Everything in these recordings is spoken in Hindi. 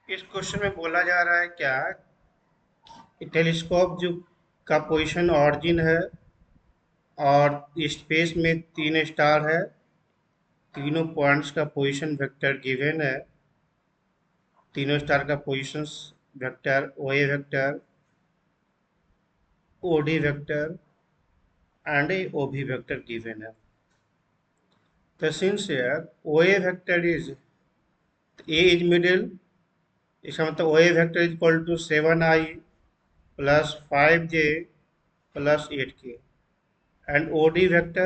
इस क्वेश्चन में बोला जा रहा है क्या, टेलीस्कोप जो का पोजीशन ऑरिजिन है और स्पेस में 3 स्टार है। तीनों पॉइंट्स का पोजीशन वेक्टर गिवन है। तीनों स्टार का position vector O A vector, O D vector and A O B vector given है। तो since here O A vector is A is middle, इसका मतलब O A vector is equal to 7i plus 5j plus 8k and OD vector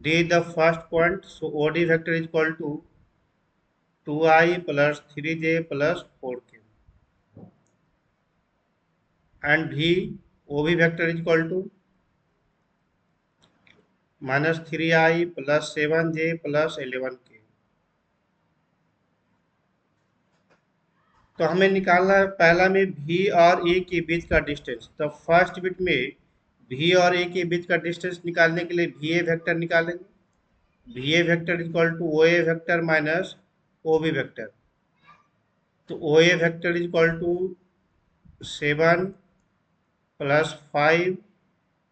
D is the first point, so OD vector is equal to 2i plus 3j plus 4k and V OB vector is equal to minus 3i plus 7j plus 11k। तो हमें निकालना है पहला में V और A के बीच का डिस्टेंस। तो फर्स्ट बिट में V और A के बीच का डिस्टेंस निकालने के लिए VA वेक्टर निकालेंगे। VA vector is equal to OA vector minus OB vector. तो OA vector is equal to 7 plus 5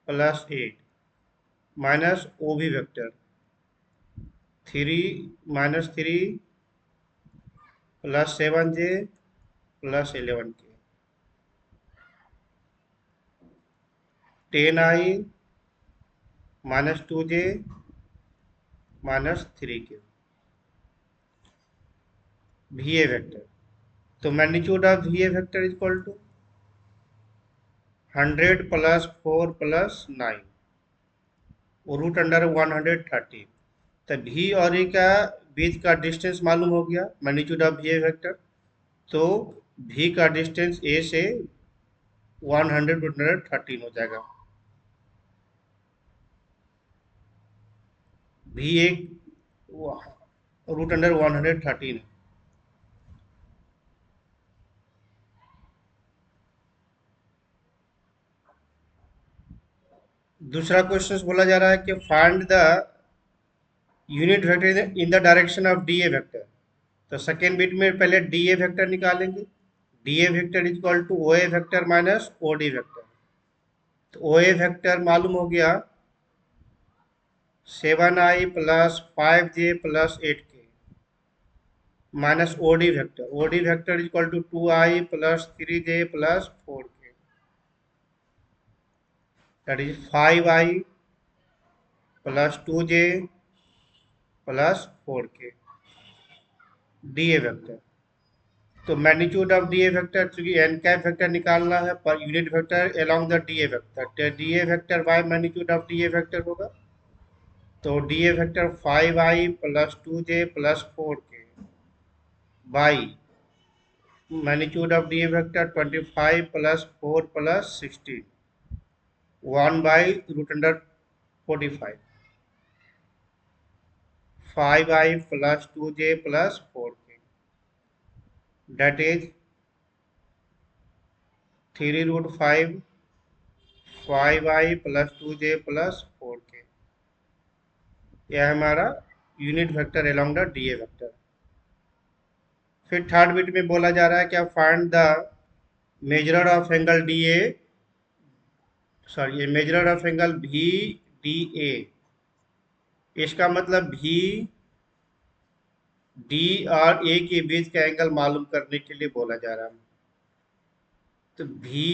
plus 8 minus O B vector 3 plus 7j plus 11k 10i minus 2j minus 3k V A vector. तो magnitude of V A vector is equal to 100 plus 4 plus 9 root under 130। तो भी और ए का बीच का डिस्टेंस मालूम हो गया, magnitude of V A vector. तो भी का डिस्टेंस ए से 113 हो जाएगा। भी एक रूट अंडर 113 है। दूसरा क्वेश्चन बोला जा रहा है कि find the unit vector in the direction of D A vector. तो सेकेंड बिट में पहले डी ए वेक्टर निकालेंगे। D A vector is equal to O A vector minus O D vector. तो ओ ए वेक्टर मालूम हो गया 7i plus 5j plus 8k minus O D vector. O D vector is equal to 2i plus 3j plus 4k, that is 5i plus 2j plus 4k D A vector. तो magnitude of D A vector, चूंकि एन कैप वेक्टर निकालना है पर unit vector along the D A vector, D A vector by magnitude of D A vector होगा। तो D A vector 5i plus 2j plus 4k by magnitude of D A vector 25 plus 4 plus 16 1 by root under 45 5i plus 2j plus 4k, that is 3 root 5 5i plus 2j plus 4k। यह हमारा unit vector along the D A vector. फिर थर्ड बिट में बोला जा रहा है क्या, find the measure of angle D A, sorry measure of angle भी डी ए। इसका मतलब भी डी और ए के बीच का एंगल मालूम करने के लिए बोला जा रहा है। तो भी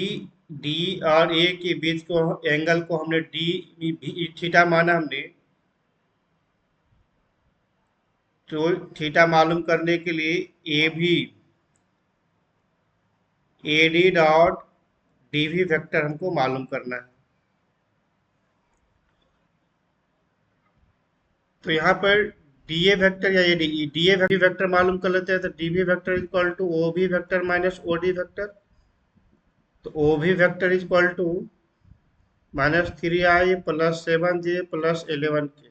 डी और ए के बीच को एंगल को हमने डी थीटा माना हमने। तो थीटा मालूम करने के लिए A B A D dot D B vector हमको मालूम करना है। तो यहाँ पर डी ए वेक्टर या डी ए वेक्टर मालूम कर लेते हैं। तो D B vector is equal to O B vector minus O D vector. तो O B vector is equal to minus 3i plus 7j plus 11k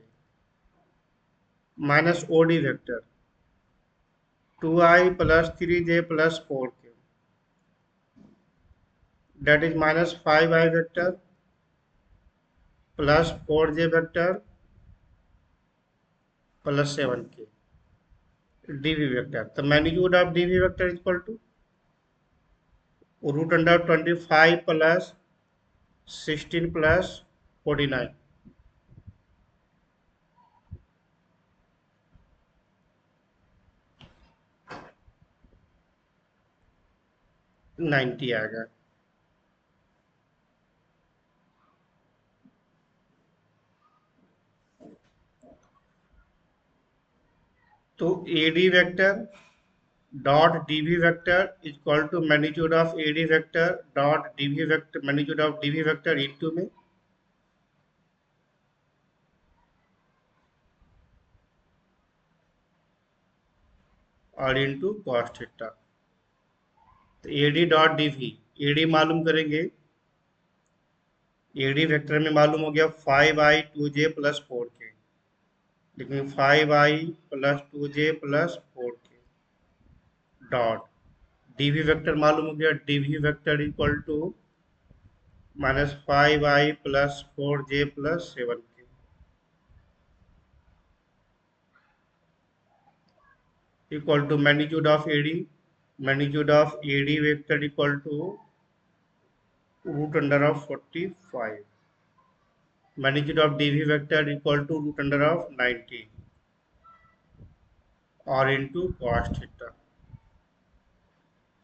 minus O D vector 2i plus 3j plus 4k, that is minus 5i vector plus 4j vector plus 7k। dv vector. The magnitude of dv vector is equal to root under 25 plus 16 plus 49. 90 आएगा. तो AD vector dot dv vector is equal to magnitude of AD vector dot dv vector magnitude of dv vector into में और into cos थीटा. तो AD डॉट dv AD मालूम करेंगे. AD वेक्टर में मालूम हो गया 5i2j प्लस 4k, लेकिन 5i plus 2j plus 4k dot dv vector मालूम हो गया. dv vector equal to minus 5i plus 4j plus 7k equal to magnitude of AD. Magnitude of AD vector equal to root under of 45. Magnitude of dv vector equal to root under of 90 और इंटू कॉस थीटा.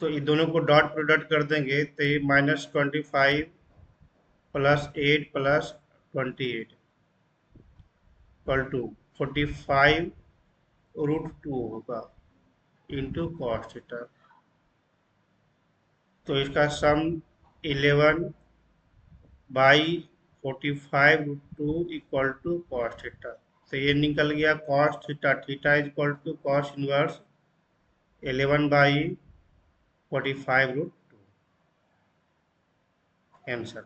तो ये दोनों को डॉट प्रोडक्ट कर देंगे तो ये -25 plus 8 plus 28 equal to 45 root 2 होगा इंटू कॉस थीटा. तो इसका sum 11 by 45 root 2 equal to cos theta. तो ये निकल गया cos theta. Theta is equal to cos inverse 11 by 45 root 2. Answer.